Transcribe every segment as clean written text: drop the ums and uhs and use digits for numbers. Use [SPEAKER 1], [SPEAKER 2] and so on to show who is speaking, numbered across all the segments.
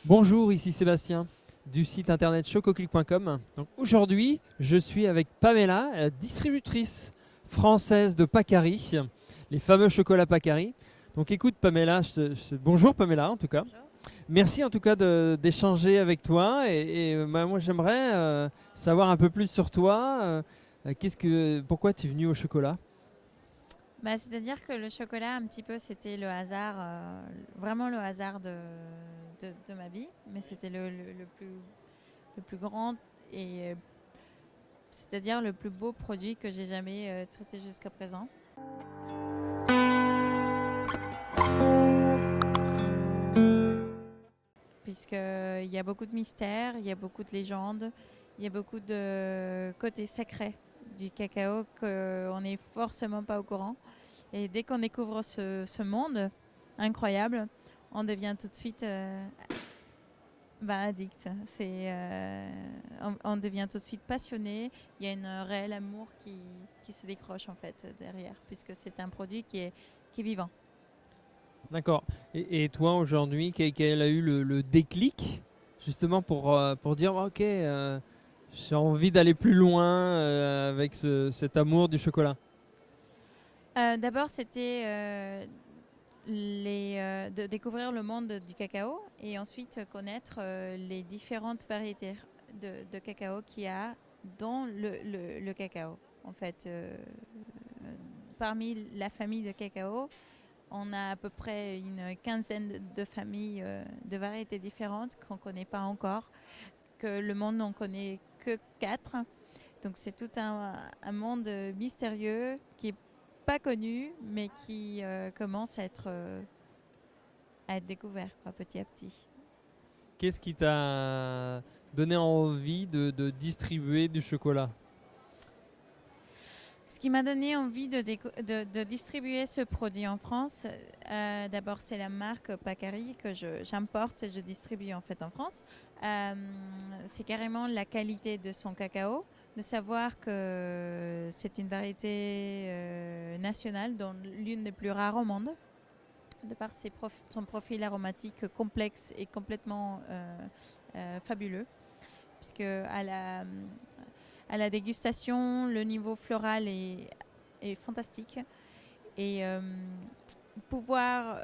[SPEAKER 1] Bonjour, ici Sébastien du site internet chococlick.com. Donc aujourd'hui, je suis avec Pamela, distributrice française de Pacari, les fameux chocolats Pacari. Donc écoute Pamela, bonjour Pamela en tout cas.
[SPEAKER 2] Bonjour.
[SPEAKER 1] Merci en tout cas d'échanger avec toi et moi j'aimerais savoir un peu plus sur toi. Pourquoi tu es venue au chocolat?
[SPEAKER 2] C'est-à-dire que le chocolat, un petit peu, c'était le hasard, vraiment le hasard de ma vie, mais c'était le plus grand et c'est-à-dire le plus beau produit que j'ai jamais traité jusqu'à présent. Puisqu'il y a beaucoup de mystères, il y a beaucoup de légendes, il y a beaucoup de côté secret du cacao qu'on n'est forcément pas au courant. Et dès qu'on découvre ce monde incroyable, on devient tout de suite addict. On devient tout de suite passionné. Il y a un réel amour qui se décroche en fait derrière, puisque c'est un produit qui est vivant.
[SPEAKER 1] D'accord. Et toi aujourd'hui, quel a eu le déclic justement pour dire ok, j'ai envie d'aller plus loin avec cet amour du chocolat?
[SPEAKER 2] D'abord, c'était de découvrir le monde du cacao et ensuite connaître les différentes variétés de cacao qu'il y a dans le cacao. En fait, parmi la famille de cacao, on a à peu près une quinzaine de familles de variétés différentes qu'on ne connaît pas encore, que le monde n'en connaît que quatre. Donc c'est tout un monde mystérieux qui est pas connu, mais qui commence à être découvert quoi, petit à petit.
[SPEAKER 1] Qu'est-ce qui t'a donné envie de distribuer du chocolat?
[SPEAKER 2] Ce qui m'a donné envie de distribuer ce produit en France, d'abord c'est la marque Pacari que j'importe et je distribue en fait en France. C'est carrément la qualité de son cacao, de savoir que c'est une variété nationale, dont l'une des plus rares au monde, de par son profil aromatique complexe et complètement fabuleux, puisque à la dégustation, le niveau floral est fantastique. Et pouvoir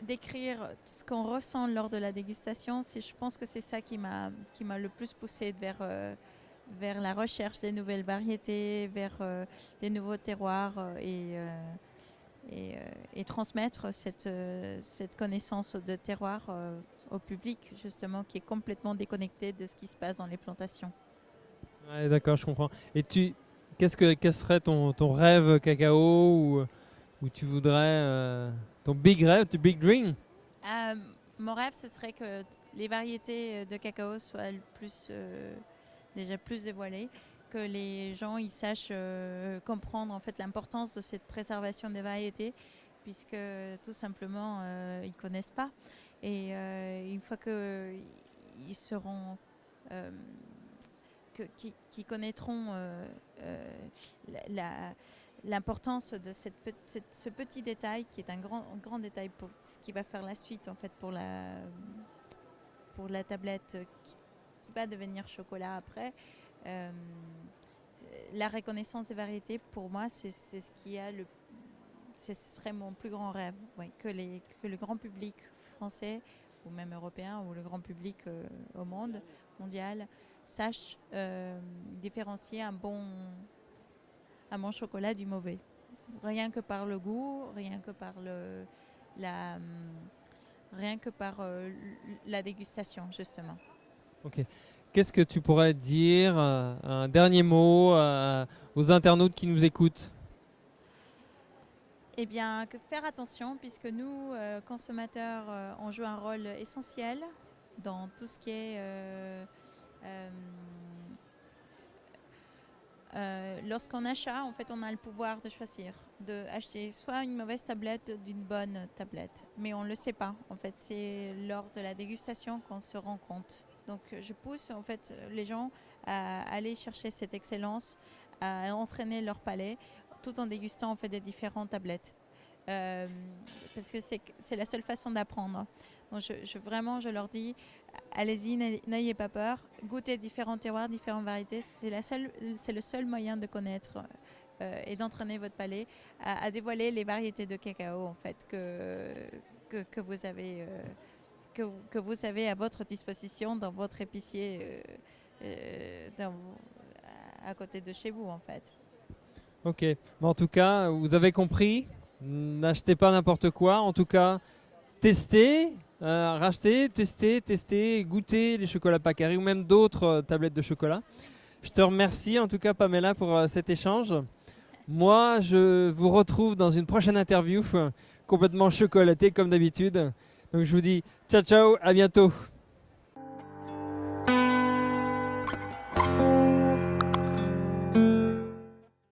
[SPEAKER 2] décrire ce qu'on ressent lors de la dégustation, je pense que c'est ça qui m'a le plus poussé vers la recherche des nouvelles variétés, vers des nouveaux terroirs et transmettre cette connaissance de terroir au public, justement, qui est complètement déconnecté de ce qui se passe dans les plantations.
[SPEAKER 1] Ouais, d'accord, je comprends. Et quel serait ton rêve cacao ou tu voudrais ton big rêve, ton big dream?
[SPEAKER 2] Euh, Mon rêve, ce serait que les variétés de cacao soient déjà plus dévoilées, que les gens ils sachent comprendre en fait l'importance de cette préservation des variétés, puisque tout simplement ils connaissent pas. Et une fois qu'ils seront euh, qui connaîtront la, l'importance de ce petit détail qui est un grand détail pour ce qui va faire la suite en fait pour la tablette qui va devenir chocolat après. Euh, la reconnaissance des variétés pour moi c'est ce qui a ce serait mon plus grand rêve, oui, que le grand public français ou même européen ou le grand public au monde mondial sache différencier un bon chocolat du mauvais. Rien que par le goût, la, rien que par la dégustation, justement.
[SPEAKER 1] Ok. Qu'est-ce que tu pourrais dire, un dernier mot aux internautes qui nous écoutent?
[SPEAKER 2] Eh bien, que faire attention, puisque nous, consommateurs, on joue un rôle essentiel dans tout ce qui est euh, lorsqu'on achète, en fait, on a le pouvoir de choisir, d'acheter soit une mauvaise tablette d'une bonne tablette. Mais on ne le sait pas. En fait, c'est lors de la dégustation qu'on se rend compte. Donc, je pousse en fait les gens à aller chercher cette excellence, à entraîner leur palais, tout en dégustant en fait des différentes tablettes. Euh, Parce que c'est la seule façon d'apprendre. Donc vraiment, je leur dis, allez-y, n'ayez pas peur, goûtez différents terroirs, différentes variétés. C'est le seul moyen de connaître et d'entraîner votre palais à dévoiler les variétés de cacao en fait que vous avez que vous avez à votre disposition dans votre épicier à côté de chez vous en fait.
[SPEAKER 1] Ok, mais en tout cas, vous avez compris, n'achetez pas n'importe quoi, en tout cas, testez, rachetez, testez, goûtez les chocolats Pacari ou même d'autres tablettes de chocolat. Je te remercie en tout cas Pamela pour cet échange. Moi, je vous retrouve dans une prochaine interview complètement chocolatée comme d'habitude. Donc je vous dis ciao ciao, à bientôt.